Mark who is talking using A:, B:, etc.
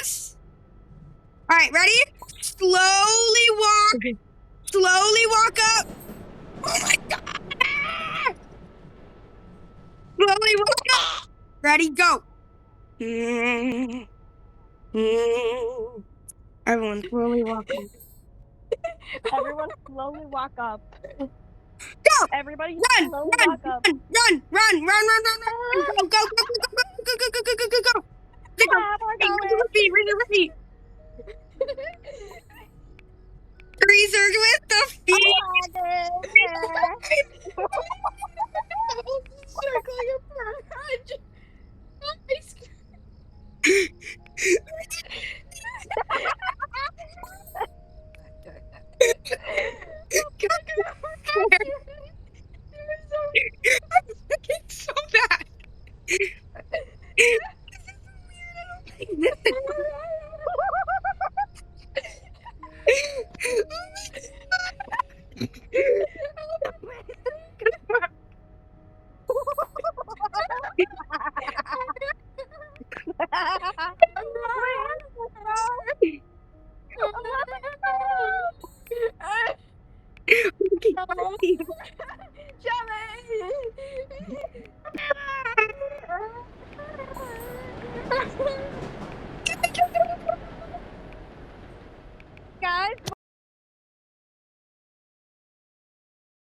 A: this. All right, ready? Slowly walk up. Oh my God. Slowly walk up. Ready, go. Everyone slowly walk up.
B: Everyone slowly walk up.
A: Go.
B: Everybody
A: Run,
B: slowly
A: run,
B: walk up.
A: run. Go.
B: Yeah, we're going.
A: Ready. Greasers with the feet.
C: Circle your
A: It's so bad.